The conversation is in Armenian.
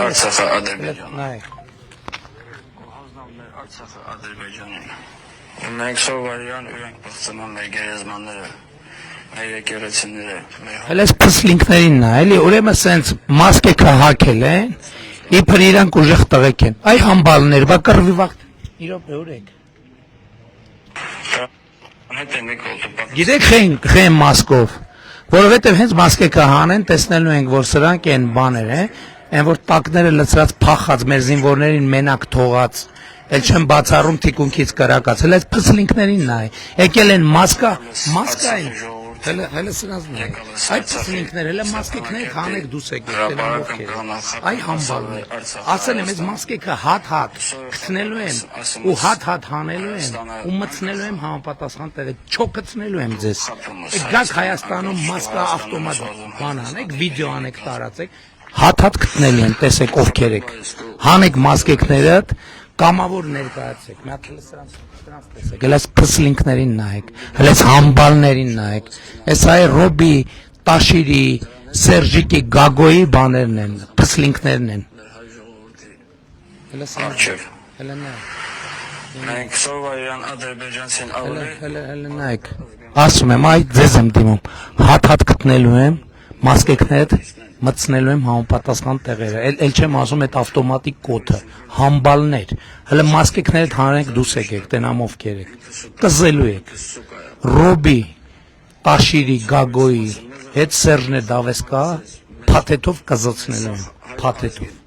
Արցախը Ադրբեջանը։ Արցախը Ադրբեջանին։ Մենք սովորական իրենք բացնում մեր գերեզմանները, մեր եկեղեցիները։ Հələ փսլինքներին նա, էլի ուրեմն սենց մասկե քահակել են, իբր իրանք ուժեղ տղեկ են։ Այ համբալներ, բա կռվի վաղ։ Իրոք ուրեք։ Գիտեք խեն մասկով, որովհետև հենց մասկե քահան են, տեսնելու ենք, որ սրանք են բաներ են, այն որ տակները լցրած փախած մեր զինվորներին մենակ թողած էլ չեմ բացառում թիկունքից կրակած, հələ այս փսլինքներին նա է, եկել են մասկա են, հələ սրանց նա է, այդ փսլինքներ, հələ մասկեքներ հանեք դուս եք, այ համբալներ, ասել եմ, այս մասկեքը հատ կցնելու եմ, ու հատ հանելու եմ, ու մցնելու եմ համապատասխան տեղը, չոքցնելու եմ ձեզ, գաք Հայաստանում մասկա ավտոմատ բան անեք, վիդեո անեք տարածեք, հատ գտնելի են, տեսեք ովքեր եք, հանեք մասկեքներդ, կամավոր ներկայացեք, մի հատ սրանց տեսեք, հələ այս փսլինքներին նայեք, հələ այս համբալներին նայեք, այս այ Ռոբի, Տաշիրի, Սերժիկի, Գագոյի բաներն են, փսլինքներն են, հələ նայեք, Մենք սովորական ադրբեջանցին ավելի, հələ նայեք, ասում եմ, այ ձեզ եմ դիմում, հատ գտնելու եմ, մասկեքներդ մտցնելու եմ համապատասխան տեղերը, էլ չեմ ասում այդ ավտոմատիկ կոթը, համբալներ, հələ մասկեքներդ հանեք դուս եկեք, տենամ ովքեր եք, կզելու եք, Ռոբի, Տաշիրի, Գագոյի, հետ Սերժնե Դավեսկա, փաթեթով կզոցնելու եմ, փաթեթով։